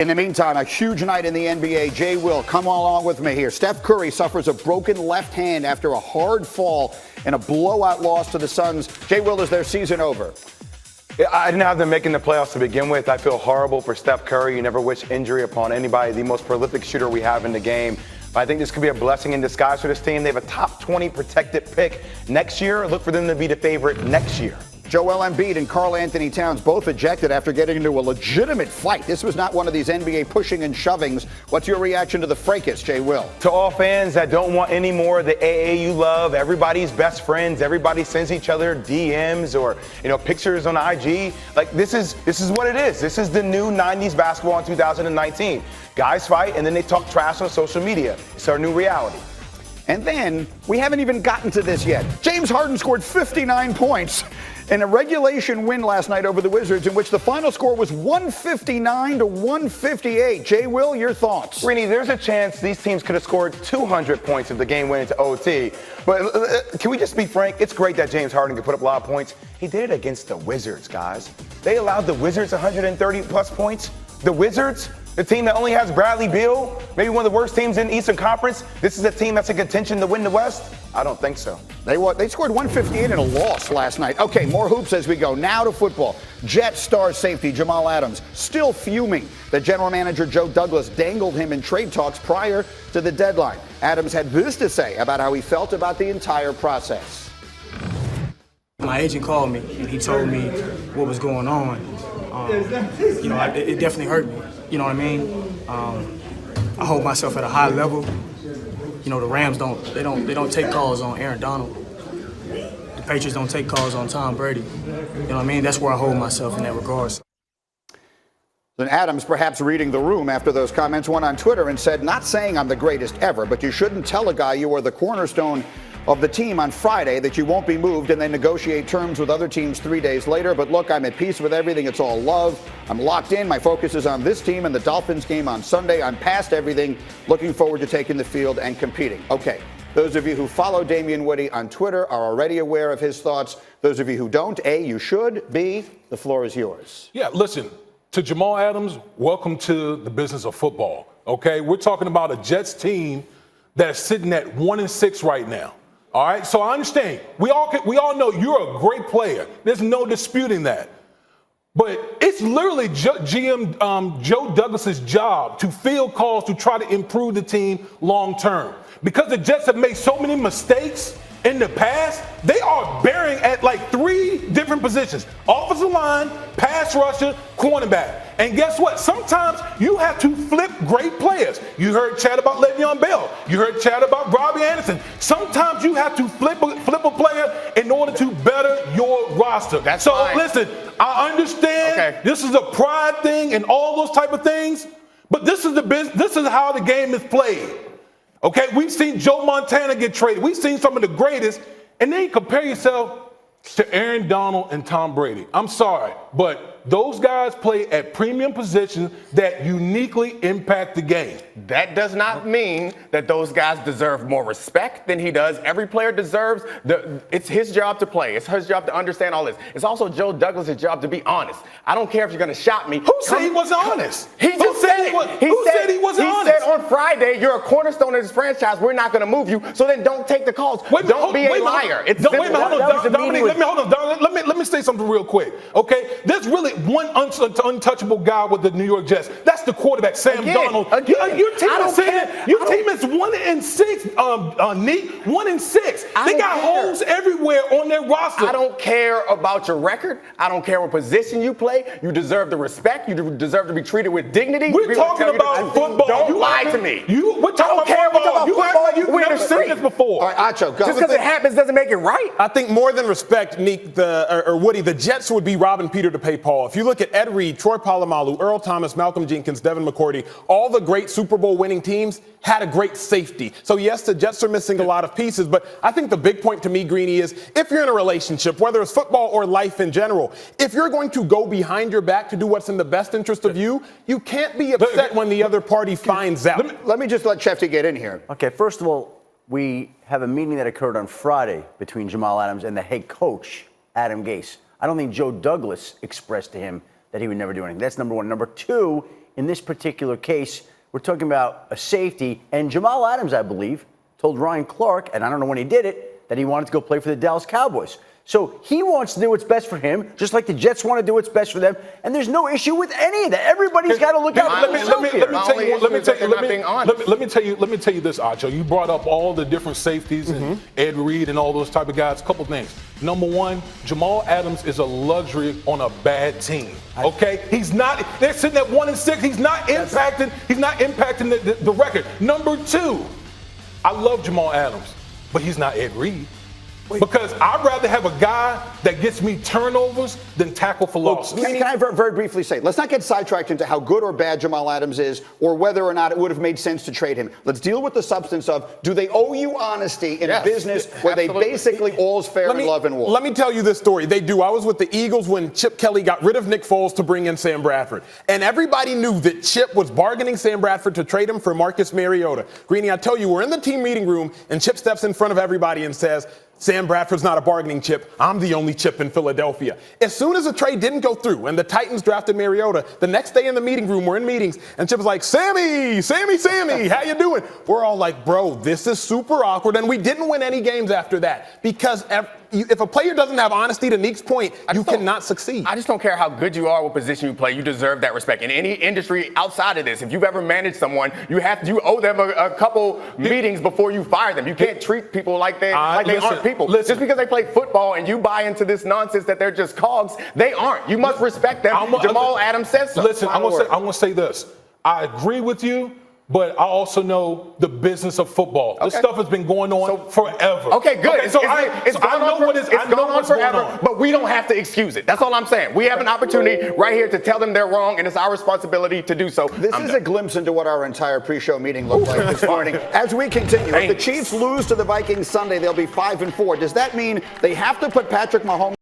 In the meantime, a huge night in the NBA. Jay Will, come along with me here. Steph Curry suffers a broken left hand after a hard fall in a blowout loss to the Suns. Jay Will, is their season over? I didn't have them making the playoffs to begin with. I feel horrible for Steph Curry. You never wish injury upon anybody, the most prolific shooter we have in the game. But I think this could be a blessing in disguise for this team. They have a top 20 protected pick next year. Look for them to be the favorite next year. Joel Embiid and Karl Anthony Towns both ejected after getting into a legitimate fight. This was not one of these NBA pushing and shovings. What's your reaction to the fracas, Jay Will? To all fans that don't want any more of the AAU love, everybody's best friends, everybody sends each other DMs or pictures on IG. Like this is what it is. This is the new 90s basketball in 2019. Guys fight and then they talk trash on social media. It's our new reality. And then, we haven't even gotten to this yet. James Harden scored 59 points in a regulation win last night over the Wizards, in which the final score was 159-158. Jay Will, your thoughts? Rini, there's a chance these teams could have scored 200 points if the game went into OT. But can we just be frank? It's great that James Harden could put up a lot of points. He did it against the Wizards, guys. They allowed the Wizards 130-plus points. The Wizards? The team that only has Bradley Beal, maybe one of the worst teams in the Eastern Conference. This is a team that's in contention to win the West? I don't think so. They scored 158 in a loss last night. Okay, more hoops as we go. Now to football. Jets star safety Jamal Adams still fuming that general manager Joe Douglas dangled him in trade talks prior to the deadline. Adams had this to say about how he felt about the entire process. My agent called me and he told me what was going on. It definitely hurt me. You know what I mean? I hold myself at a high level. The Rams don't take calls on Aaron Donald. The Patriots don't take calls on Tom Brady. You know what I mean? That's where I hold myself in that regard. Then Adams, perhaps reading the room after those comments, went on Twitter and said, "Not saying I'm the greatest ever, but you shouldn't tell a guy you are the cornerstone of the team on Friday that you won't be moved and then negotiate terms with other teams 3 days later. But look, I'm at peace with everything. It's all love. I'm locked in. My focus is on this team and the Dolphins game on Sunday. I'm past everything. Looking forward to taking the field and competing." Okay. Those of you who follow Damian Woody on Twitter are already aware of his thoughts. Those of you who don't, A, you should. B, the floor is yours. Yeah, listen, to Jamal Adams, welcome to the business of football. Okay, we're talking about a Jets team that's sitting at 1-6 right now. All right, so I understand. We all know you're a great player. There's no disputing that. But it's literally GM Joe Douglas's job to field calls to try to improve the team long term. Because the Jets have made so many mistakes in the past, they are bearing at like 3 different positions: offensive line, pass rusher, cornerback. And guess what? Sometimes you have to flip great players. You heard chat about Le'Veon Bell. You heard chat about Robbie Anderson. Sometimes you have to flip a player in order to better your roster. That's so fine. Listen, I understand this is a pride thing and all those type of things, but this is the business. This is how the game is played. Okay, we've seen Joe Montana get traded. We've seen some of the greatest, and then you compare yourself to Aaron Donald and Tom Brady. I'm sorry, but those guys play at premium positions that uniquely impact the game. That does not mean that those guys deserve more respect than he does. Every player deserves it's his job to play. It's his job to understand all this. It's also Joe Douglas' job to be honest. I don't care if you're going to shot me. Who said he wasn't honest? He just said it. Who said he wasn't honest? He said on Friday, you're a cornerstone of this franchise. We're not going to move you. So then don't take the calls. Don't be a liar. Let me say something real quick. Okay, there's really one untouchable guy with the New York Jets. That's the quarterback, Sam Darnold. Your team is 1-6, Neek. 1-6. They got holes everywhere on their roster. I don't care about your record. I don't care what position you play. You deserve the respect. You deserve to be treated with dignity. We're talking about football. Don't lie to me. We're talking about football. You've never seen this before. All right, Acho, go. Just because it happens doesn't make it right. I think more than respect, Neek, or Woody, the Jets would be robbing Peter to pay Paul. If you look at Ed Reed, Troy Polamalu, Earl Thomas, Malcolm Jenkins, Devin McCourty, all the great Super Bowl winning teams had a great safety. So yes, the Jets are missing a lot of pieces, but I think the big point to me, Greeny, is if you're in a relationship, whether it's football or life in general, if you're going to go behind your back to do what's in the best interest of you, you can't be upset when the other party finds out. Let me just let Shefty get in here. Okay, first of all, we have a meeting that occurred on Friday between Jamal Adams and the head coach, Adam Gase. I don't think Joe Douglas expressed to him that he would never do anything. That's number one. Number two, in this particular case, we're talking about a safety. And Jamal Adams, I believe, told Ryan Clark, and I don't know when he did it, that he wanted to go play for the Dallas Cowboys. So he wants to do what's best for him, just like the Jets want to do what's best for them. And there's no issue with any of that. Everybody's got to look out for themselves here. Let me tell you this, Acho. You brought up all the different safeties and Ed Reed and all those type of guys. A couple things. Number one, Jamal Adams is a luxury on a bad team. Okay, he's not. They're sitting at 1-6. He's not impacting. He's not impacting the record. Number two, I love Jamal Adams, but he's not Ed Reed. Because I'd rather have a guy that gets me turnovers than tackle for loss. Can I very briefly say, let's not get sidetracked into how good or bad Jamal Adams is or whether or not it would have made sense to trade him. Let's deal with the substance of, do they owe you honesty in a business where they basically all's fair in love and war? Let me tell you this story. They do. I was with the Eagles when Chip Kelly got rid of Nick Foles to bring in Sam Bradford. And everybody knew that Chip was bargaining Sam Bradford to trade him for Marcus Mariota. Greeny, I tell you, we're in the team meeting room, and Chip steps in front of everybody and says, Sam Bradford's not a bargaining chip. I'm the only chip in Philadelphia. As soon as the trade didn't go through and the Titans drafted Mariota, the next day in the meeting room, we're in meetings, and Chip was like, Sammy, how you doing? We're all like, bro, this is super awkward. And we didn't win any games after that because if a player doesn't have honesty, to Neek's point, you cannot succeed. I just don't care how good you are, what position you play. You deserve that respect. In any industry outside of this, if you've ever managed someone, you owe them a couple meetings before you fire them. You can't treat people like they aren't people. Just because they play football and you buy into this nonsense that they're just cogs, they aren't. You must respect them. Jamal Adams says so. Listen, I'm going to say this. I agree with you. But I also know the business of football. This stuff has been going on forever. Okay, good. It's going on forever, but we don't have to excuse it. That's all I'm saying. We have an opportunity right here to tell them they're wrong, and it's our responsibility to do so. This is a glimpse into what our entire pre-show meeting looked like this morning. As we continue, if the Chiefs lose to the Vikings Sunday, they'll be 5-4. Does that mean they have to put Patrick Mahomes